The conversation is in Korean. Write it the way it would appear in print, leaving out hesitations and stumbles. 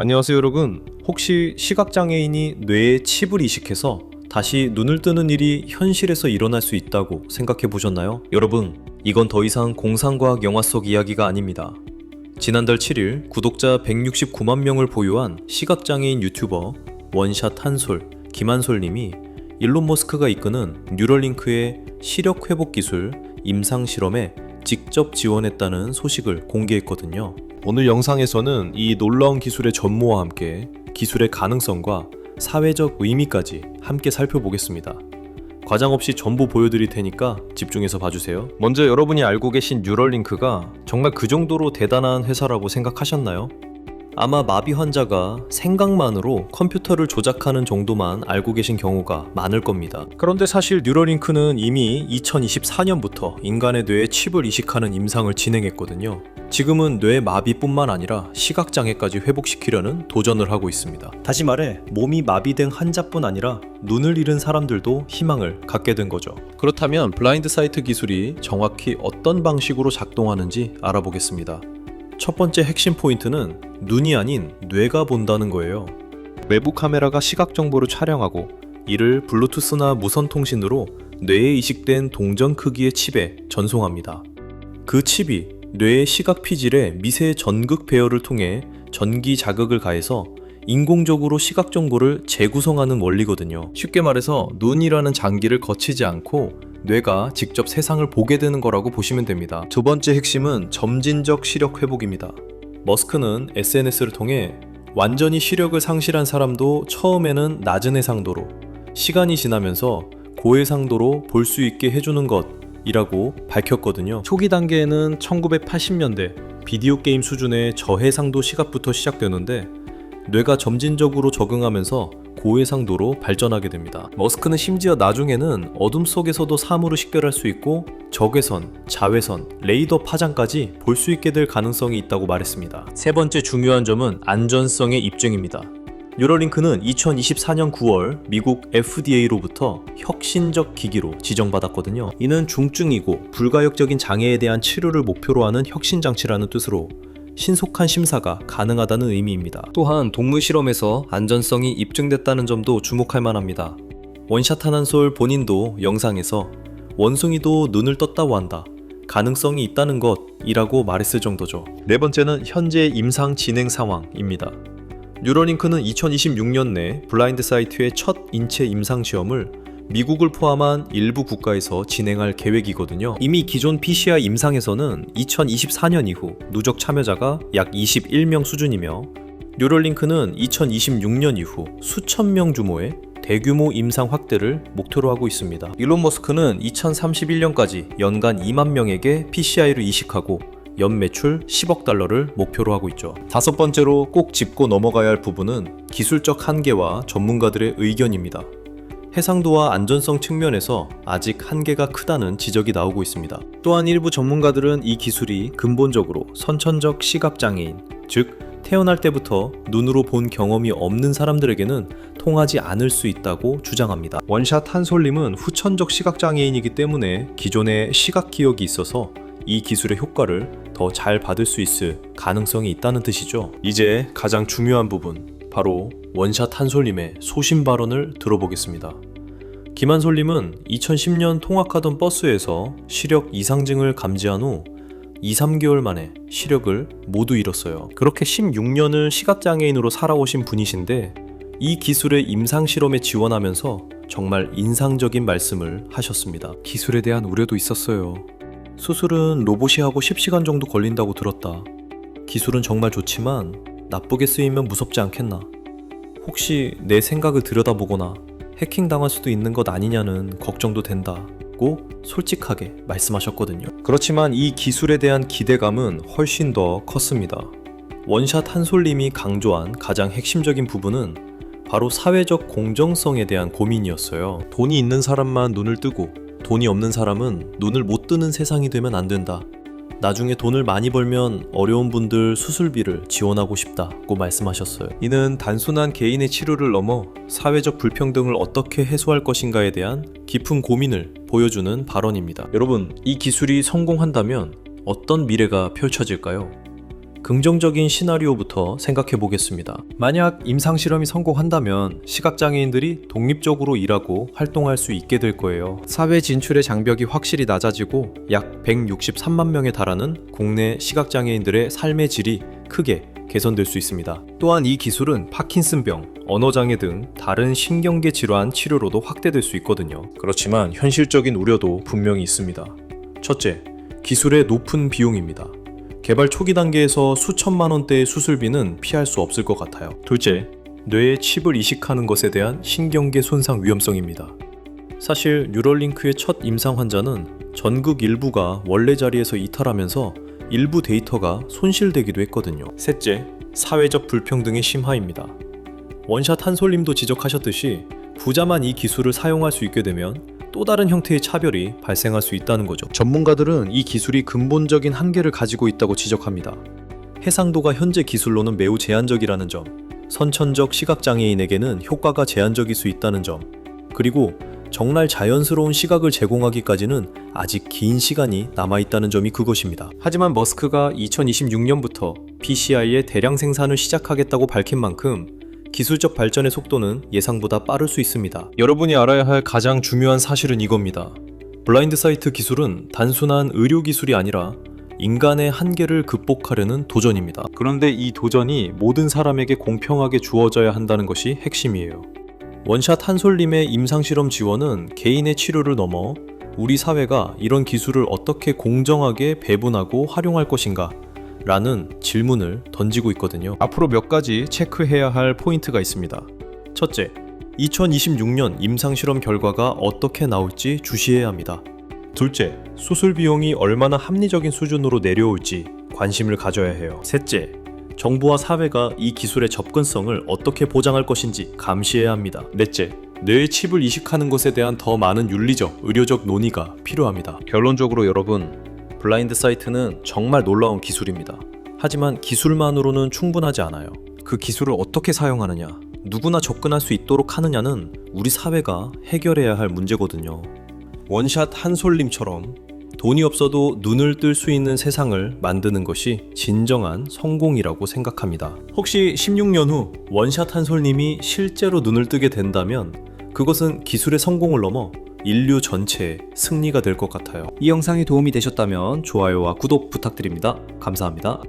안녕하세요 여러분. 혹시 시각장애인이 뇌에 칩을 이식해서 다시 눈을 뜨는 일이 현실에서 일어날 수 있다고 생각해 보셨나요? 여러분, 이건 더 이상 공상과학 영화 속 이야기가 아닙니다. 지난달 7일 구독자 169만 명을 보유한 시각장애인 유튜버 원샷 한솔, 김한솔님이 일론 머스크가 이끄는 뉴럴링크의 시력 회복 기술 임상 실험에 직접 지원했다는 소식을 공개했거든요. 오늘 영상에서는 이 놀라운 기술의 전모와 함께 기술의 가능성과 사회적 의미까지 함께 살펴보겠습니다. 과장 없이 전부 보여드릴 테니까 집중해서 봐주세요. 먼저 여러분이 알고 계신 뉴럴링크가 정말 그 정도로 대단한 회사라고 생각하셨나요? 아마 마비 환자가 생각만으로 컴퓨터를 조작하는 정도만 알고 계신 경우가 많을 겁니다. 그런데 사실 뉴럴링크는 이미 2024년부터 인간의 뇌에 칩을 이식하는 임상을 진행했거든요. 지금은 뇌 마비뿐만 아니라 시각장애까지 회복시키려는 도전을 하고 있습니다. 다시 말해 몸이 마비된 환자뿐 아니라 눈을 잃은 사람들도 희망을 갖게 된 거죠. 그렇다면 블라인드 사이트 기술이 정확히 어떤 방식으로 작동하는지 알아보겠습니다. 첫 번째 핵심 포인트는 눈이 아닌 뇌가 본다는 거예요. 외부 카메라가 시각 정보를 촬영하고 이를 블루투스나 무선 통신으로 뇌에 이식된 동전 크기의 칩에 전송합니다. 그 칩이 뇌의 시각 피질에 미세 전극 배열을 통해 전기 자극을 가해서 인공적으로 시각 정보를 재구성하는 원리거든요. 쉽게 말해서 눈이라는 장기를 거치지 않고 뇌가 직접 세상을 보게 되는 거라고 보시면 됩니다. 두 번째 핵심은 점진적 시력 회복입니다. 머스크는 SNS를 통해 완전히 시력을 상실한 사람도 처음에는 낮은 해상도로, 시간이 지나면서 고해상도로 볼 수 있게 해주는 것이라고 밝혔거든요. 초기 단계에는 1980년대 비디오 게임 수준의 저해상도 시각부터 시작되는데 뇌가 점진적으로 적응하면서 고해상도로 발전하게 됩니다. 머스크는 심지어 나중에는 어둠 속에서도 사물을 식별할 수 있고 적외선, 자외선, 레이더 파장까지 볼 수 있게 될 가능성이 있다고 말했습니다. 세 번째 중요한 점은 안전성의 입증입니다. 뉴럴링크는 2024년 9월 미국 FDA로부터 혁신적 기기로 지정받았거든요. 이는 중증이고 불가역적인 장애에 대한 치료를 목표로 하는 혁신 장치라는 뜻으로 신속한 심사가 가능하다는 의미입니다. 또한 동물 실험에서 안전성이 입증됐다는 점도 주목할 만합니다. 원샷 한솔 본인도 영상에서 원숭이도 눈을 떴다고 한다. 가능성이 있다는 것이라고 말했을 정도죠. 네 번째는 현재 임상 진행 상황입니다. 뉴럴링크는 2026년 내 블라인드 사이트의 첫 인체 임상 시험을 미국을 포함한 일부 국가에서 진행할 계획이거든요. 이미 기존 PCR 임상에서는 2024년 이후 누적 참여자가 약 21명 수준이며 뉴럴링크는 2026년 이후 수천 명 규모의 대규모 임상 확대를 목표로 하고 있습니다. 일론 머스크는 2031년까지 연간 2만 명에게 PCI를 이식하고 연 매출 10억 달러를 목표로 하고 있죠. 다섯 번째로 꼭 짚고 넘어가야 할 부분은 기술적 한계와 전문가들의 의견입니다. 해상도와 안전성 측면에서 아직 한계가 크다는 지적이 나오고 있습니다. 또한 일부 전문가들은 이 기술이 근본적으로 선천적 시각장애인, 즉 태어날 때부터 눈으로 본 경험이 없는 사람들에게는 통하지 않을 수 있다고 주장합니다. 원샷 한솔님은 후천적 시각장애인이기 때문에 기존의 시각 기억이 있어서 이 기술의 효과를 더 잘 받을 수 있을 가능성이 있다는 뜻이죠. 이제 가장 중요한 부분, 바로 원샷 한솔님의 소신 발언을 들어보겠습니다. 김한솔님은 2010년 통학하던 버스에서 시력 이상증을 감지한 후 2-3개월 만에 시력을 모두 잃었어요. 그렇게 16년을 시각장애인으로 살아오신 분이신데 이 기술의 임상실험에 지원하면서 정말 인상적인 말씀을 하셨습니다. 기술에 대한 우려도 있었어요. 수술은 로봇이 하고 10시간 정도 걸린다고 들었다. 기술은 정말 좋지만 나쁘게 쓰이면 무섭지 않겠나. 혹시 내 생각을 들여다보거나 해킹당할 수도 있는 것 아니냐는 걱정도 된다고 솔직하게 말씀하셨거든요. 그렇지만 이 기술에 대한 기대감은 훨씬 더 컸습니다. 원샷 한솔님이 강조한 가장 핵심적인 부분은 바로 사회적 공정성에 대한 고민이었어요. 돈이 있는 사람만 눈을 뜨고 돈이 없는 사람은 눈을 못 뜨는 세상이 되면 안 된다. 나중에 돈을 많이 벌면 어려운 분들 수술비를 지원하고 싶다고 말씀하셨어요. 이는 단순한 개인의 치료를 넘어 사회적 불평등을 어떻게 해소할 것인가에 대한 깊은 고민을 보여주는 발언입니다. 여러분, 이 기술이 성공한다면 어떤 미래가 펼쳐질까요? 긍정적인 시나리오부터 생각해 보겠습니다. 만약 임상실험이 성공한다면 시각장애인들이 독립적으로 일하고 활동할 수 있게 될 거예요. 사회 진출의 장벽이 확실히 낮아지고 약 163만 명에 달하는 국내 시각장애인들의 삶의 질이 크게 개선될 수 있습니다. 또한 이 기술은 파킨슨병, 언어장애 등 다른 신경계 질환 치료로도 확대될 수 있거든요. 그렇지만 현실적인 우려도 분명히 있습니다. 첫째, 기술의 높은 비용입니다. 개발 초기 단계에서 수천만 원대의 수술비는 피할 수 없을 것 같아요. 둘째, 뇌에 칩을 이식하는 것에 대한 신경계 손상 위험성입니다. 사실 뉴럴링크의 첫 임상 환자는 전극 일부가 원래 자리에서 이탈하면서 일부 데이터가 손실되기도 했거든요. 셋째, 사회적 불평등의 심화입니다. 원샷 한솔님도 지적하셨듯이 부자만 이 기술을 사용할 수 있게 되면 또 다른 형태의 차별이 발생할 수 있다는 거죠. 전문가들은 이 기술이 근본적인 한계를 가지고 있다고 지적합니다. 해상도가 현재 기술로는 매우 제한적이라는 점, 선천적 시각장애인에게는 효과가 제한적일 수 있다는 점, 그리고 정말 자연스러운 시각을 제공하기까지는 아직 긴 시간이 남아있다는 점이 그것입니다. 하지만 머스크가 2026년부터 PCI의 대량 생산을 시작하겠다고 밝힌 만큼 기술적 발전의 속도는 예상보다 빠를 수 있습니다. 여러분이 알아야 할 가장 중요한 사실은 이겁니다. 블라인드 사이트 기술은 단순한 의료 기술이 아니라 인간의 한계를 극복하려는 도전입니다. 그런데 이 도전이 모든 사람에게 공평하게 주어져야 한다는 것이 핵심이에요. 원샷 한솔님의 임상실험 지원은 개인의 치료를 넘어 우리 사회가 이런 기술을 어떻게 공정하게 배분하고 활용할 것인가 라는 질문을 던지고 있거든요. 앞으로 몇 가지 체크해야 할 포인트가 있습니다. 첫째, 2026년 임상실험 결과가 어떻게 나올지 주시해야 합니다. 둘째, 수술 비용이 얼마나 합리적인 수준으로 내려올지 관심을 가져야 해요. 셋째, 정부와 사회가 이 기술의 접근성을 어떻게 보장할 것인지 감시해야 합니다. 넷째, 뇌에 칩을 이식하는 것에 대한 더 많은 윤리적, 의료적 논의가 필요합니다. 결론적으로 여러분, 블라인드 사이트는 정말 놀라운 기술입니다. 하지만 기술만으로는 충분하지 않아요. 그 기술을 어떻게 사용하느냐, 누구나 접근할 수 있도록 하느냐는 우리 사회가 해결해야 할 문제거든요. 원샷 한솔님처럼 돈이 없어도 눈을 뜰 수 있는 세상을 만드는 것이 진정한 성공이라고 생각합니다. 혹시 16년 후 원샷 한솔님이 실제로 눈을 뜨게 된다면 그것은 기술의 성공을 넘어 인류 전체의 승리가 될 것 같아요. 이 영상이 도움이 되셨다면 좋아요와 구독 부탁드립니다. 감사합니다.